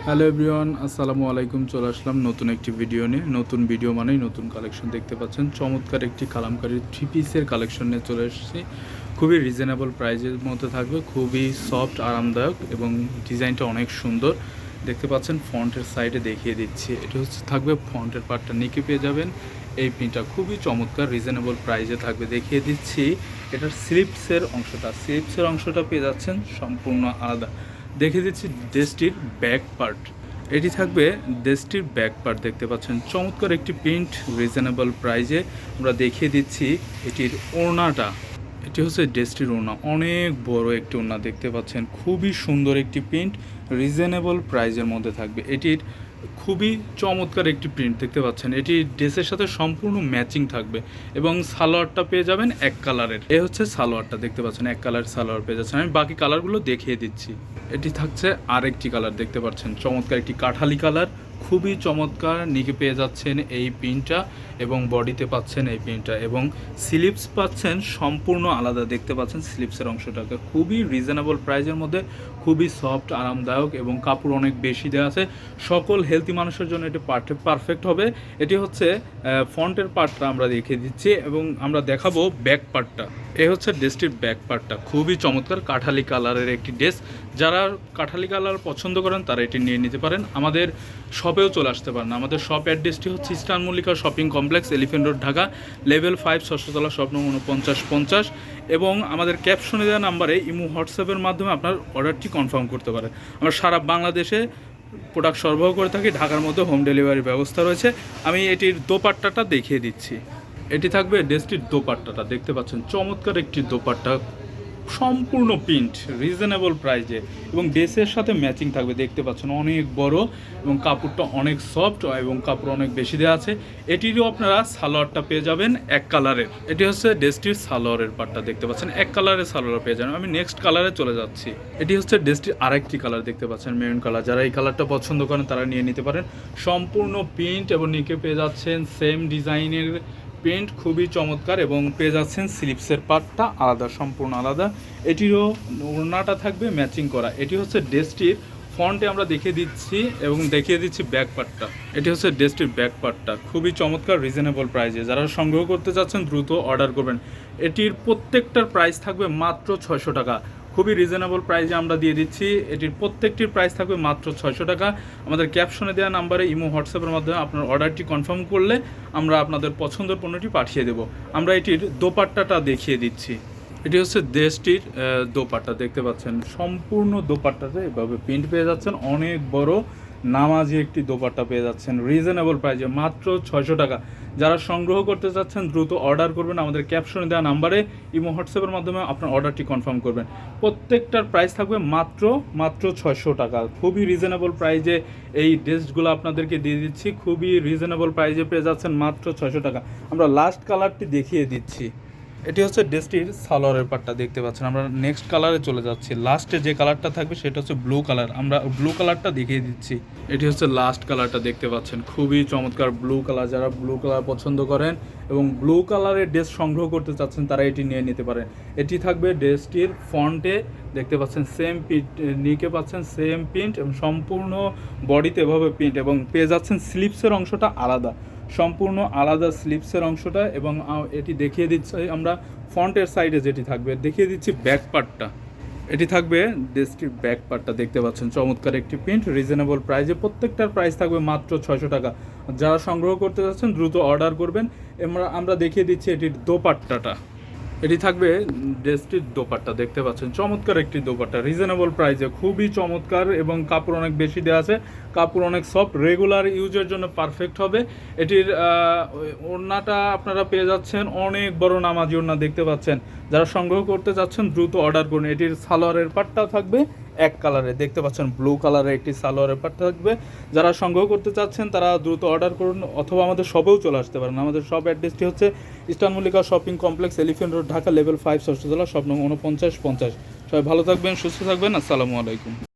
Hello everyone, আসসালামু আলাইকুম। চলে আসলাম নতুন একটি ভিডিও নিয়ে। নতুন ভিডিও মানেই নতুন কালেকশন। দেখতে পাচ্ছেন চমৎকার একটি কালামকারী থ্রি পিসের কালেকশন নিয়ে চলে এসেছি। খুবই রিজনেবল প্রাইজের মধ্যে থাকবে, খুবই সফট, আরামদায়ক এবং ডিজাইনটা অনেক সুন্দর। দেখতে পাচ্ছেন ফন্টের সাইডে দেখিয়ে দিচ্ছি, এটি হচ্ছে থাকবে ফন্টের পার্টটা নিচে পেয়ে যাবেন। এই প্রিন্টটা খুবই চমৎকার, রিজনেবল প্রাইজে থাকবে। দেখিয়ে দিচ্ছি এটার স্লিপসের অংশটা পেয়ে যাচ্ছেন সম্পূর্ণ আলাদা। দেখিয়ে দিচ্ছি ড্রেসটির ব্যাক পার্ট। এটি থাকবে ড্রেসটির ব্যাক পার্ট। দেখতে পাচ্ছেন চমৎকার একটি প্রিন্ট, রিজনেবল প্রাইজে আমরা দেখিয়ে দিচ্ছি। এটির ওড়নাটা, এটি হচ্ছে ড্রেসটির ওড়না, অনেক বড় একটি ওড়না। দেখতে পাচ্ছেন খুবই সুন্দর একটি প্রিন্ট, রিজনেবল প্রাইজের মধ্যে থাকবে। এটির খুবই চমৎকার একটি প্রিন্ট দেখতে পাচ্ছেন। এটি ড্রেসের সাথে সম্পূর্ণ ম্যাচিং থাকবে এবং সালোয়ারটা পেয়ে যাবেন এক কালারের। এ হচ্ছে সালোয়ারটা, দেখতে পাচ্ছেন এক কালার সালোয়ার পেয়ে যাচ্ছেন। আমি বাকি কালারগুলো দেখিয়ে দিচ্ছি। এটি থাকছে আরেকটি কালার, দেখতে পাচ্ছেন চমৎকার একটি কাঠালি কালার, খুবই চমৎকার। নিচে পেয়ে যাচ্ছেন এই প্রিন্টটা এবং বডিতে পাচ্ছেন এই প্রিন্টটা এবং স্লিপস পাচ্ছেন সম্পূর্ণ আলাদা। দেখতে পাচ্ছেন স্লিপসের অংশটাকে খুবই রিজনেবল প্রাইজের মধ্যে, খুবই সফট, আরামদায়ক এবং কাপড় অনেক বেশি দেওয়া আছে। সকল হেলদি মানুষের জন্য এটি পারফেক্ট হবে। এটি হচ্ছে ফ্রন্টের পার্টটা আমরা দেখিয়ে দিচ্ছি এবং আমরা দেখাবো ব্যাক পার্টটা। এ হচ্ছে ড্রেসটির ব্যাক পার্টটা, খুবই চমৎকার কাঠালি কালারের একটি ড্রেস। যারা কাঠালি কালার পছন্দ করেন তারা এটি নিয়ে নিতে পারেন। আমাদের শপেও চলে আসতে পারেন। আমাদের শপ অ্যাড্রেসটি হচ্ছে Eastern Mallika shopping complex, Elephant Road, Dhaka, level 5, ষষ্ঠতলা, শপ নম্বর 4950। এবং আমাদের ক্যাপশনে দেওয়া নাম্বারে ইমো হোয়াটসঅ্যাপের মাধ্যমে আপনার অর্ডারটি কনফার্ম করতে পারেন। আমরা সারা বাংলাদেশে প্রোডাক্ট সরবরাহ করে থাকি। ঢাকার মধ্যে হোম ডেলিভারির ব্যবস্থা রয়েছে। আমি এটির দোপাট্টাটা দেখিয়ে দিচ্ছি। এটি থাকবে ড্রেসটির দোপাট্টাটা, দেখতে পাচ্ছেন চমৎকার একটি দোপাট্টা, সম্পূর্ণ প্রিন্ট, রিজনেবল প্রাইজে এবং ড্রেসের সাথে ম্যাচিং থাকবে। দেখতে পাচ্ছেন অনেক বড় এবং কাপড়টা অনেক সফট এবং কাপড় অনেক বেশি দেওয়া আছে। এটিরও আপনারা সালোয়ারটা পেয়ে যাবেন এক কালারের। এটি হচ্ছে ড্রেসটির সালোয়ারের পার্টটা, দেখতে পাচ্ছেন এক কালারের সালোয়ার পেয়ে যাবেন। আমি নেক্সট কালারে চলে যাচ্ছি। এটি হচ্ছে ড্রেসটির আরেকটি কালার, দেখতে পাচ্ছেন মেরুন কালার। যারা এই কালারটা পছন্দ করেন তারা নিয়ে নিতে পারেন। সম্পূর্ণ প্রিন্ট এবং নিচে পেয়ে যাচ্ছেন সেম ডিজাইনের প্রিন্ট, খুবই চমৎকার এবং পেয়ে যাচ্ছেন স্লিপসের পার্টটা আলাদা, সম্পূর্ণ আলাদা। এটিরও ওড়নাটা থাকবে ম্যাচিং করা। এটি হচ্ছে ড্রেসটির ফ্রন্টে আমরা দেখিয়ে দিচ্ছি এবং দেখিয়ে দিচ্ছি ব্যাক পার্টটা। এটি হচ্ছে ড্রেসটির ব্যাক পার্টটা, খুবই চমৎকার, রিজনেবল প্রাইসে। যারা সংগ্রহ করতে চাচ্ছেন দ্রুত অর্ডার করবেন। এটির প্রত্যেকটার প্রাইস থাকবে মাত্র 600 টাকা। খুবই রিজনেবল প্রাইসে আমরা দিয়ে দিচ্ছি। এটির প্রত্যেকটির প্রাইস থাকবে মাত্র 600 টাকা। আমাদের ক্যাপশনে দেওয়া নাম্বারে ইমো হোয়াটসঅ্যাপের মাধ্যমে আপনার অর্ডারটি কনফার্ম করলে আমরা আপনাদের পছন্দের পণ্যটি পাঠিয়ে দেব। আমরা এটির দোপাট্টাটা দেখিয়ে দিচ্ছি। এটি হচ্ছে ড্রেসটির দোপাট্টা, দেখতে পাচ্ছেন সম্পূর্ণ দোপাট্টাতে এভাবে প্রিন্ট পেয়ে যাচ্ছেন। অনেক বড় নামাজি একটি দোপাট্টা পেয়ে যাচ্ছেন রিজনেবল প্রাইসে, মাত্র 600 টাকা। যারা সংগ্রহ করতে চাচ্ছেন দ্রুত অর্ডার করবেন। আমাদের ক্যাপশনে দেওয়া নাম্বারে ইমো হোয়াটসঅ্যাপের মাধ্যমে আপনার অর্ডারটি কনফার্ম করবেন। প্রত্যেকটার প্রাইস থাকবে মাত্র 600 টাকা। খুবই রিজনেবল প্রাইসে এই ড্রেসগুলো আপনাদেরকে দিয়ে দিচ্ছি। খুবই রিজনেবল প্রাইসে পেয়ে যাচ্ছেন মাত্র 600 টাকা। আমরা লাস্ট কালারটি দেখিয়ে দিচ্ছি। এটি হচ্ছে ড্রেসটির সালোয়ারের পার্টটা, দেখতে পাচ্ছেন। আমরা নেক্সট কালারে চলে যাচ্ছি। লাস্টে যে কালারটা থাকবে সেটা হচ্ছে ব্লু কালার। আমরা ব্লু কালারটা দেখিয়ে দিচ্ছি। এটি হচ্ছে লাস্ট কালারটা, দেখতে পাচ্ছেন খুবই চমৎকার ব্লু কালার। যারা ব্লু কালার পছন্দ করেন এবং ব্লু কালারের ড্রেস সংগ্রহ করতে চাচ্ছেন তারা এটি নিয়ে নিতে পারেন। এটি থাকবে ড্রেসটির ফ্রন্টে, দেখতে পাচ্ছেন সেম প্রিন্ট, নিচে পাচ্ছেন সেম প্রিন্ট এবং সম্পূর্ণ বডিতে এভাবে প্রিন্ট এবং পেয়ে যাচ্ছেন স্লিপসের অংশটা আলাদা, সম্পূর্ণ আলাদা স্লিপসের অংশটা। এবং এটি দেখিয়ে দিচ্ছি আমরা ফ্রন্টের সাইডে যেটি থাকবে, দেখিয়ে দিচ্ছি ব্যাক পার্টটা। এটি থাকবে ড্রেসটির ব্যাক পার্টটা, দেখতে পাচ্ছেন চমৎকার একটি প্রিন্ট, রিজনেবল প্রাইসে। প্রত্যেকটার প্রাইস থাকবে মাত্র 600 টাকা। যারা সংগ্রহ করতে যাচ্ছেন দ্রুত অর্ডার করবেন। আমরা দেখিয়ে দিচ্ছি এটির দোপাট্টাটা। এটি থাকবে ড্রেসটির দোপাট্টা, দেখতে পাচ্ছেন চমৎকার একটি দোপাট্টা, রিজনেবল প্রাইসে, খুবই চমৎকার এবং কাপড় অনেক বেশি দেওয়া আছে। কাপড় অনেক সফট, রেগুলার ইউজের জন্য পারফেক্ট হবে। এটির ওড়নাটা আপনারা পেয়ে যাচ্ছেন অনেক বড় নামাজি ওড়না, দেখতে পাচ্ছেন। যারা সংগ্রহ করতে যাচ্ছেন দ্রুত অর্ডার করুন। এটির সালোয়ারের পাটটা থাকবে এক কালারে, দেখতে পাচ্ছেন ব্লু কালারের একটি সালোয়ারের পাট থাকবে। যারা সংগ্রহ করতে চাচ্ছেন তারা দ্রুত অর্ডার করুন অথবা আমাদের শপেও চলে আসতে পারেন। আমাদের শপ অ্যাড্রেসটি হচ্ছে Eastern Mallika shopping complex, Elephant Road, Dhaka, level 5, ষষ্ঠতলা, শপ নম্বর 4950। সবাই ভালো থাকবেন, সুস্থ থাকবেন। আসসালামু আলাইকুম।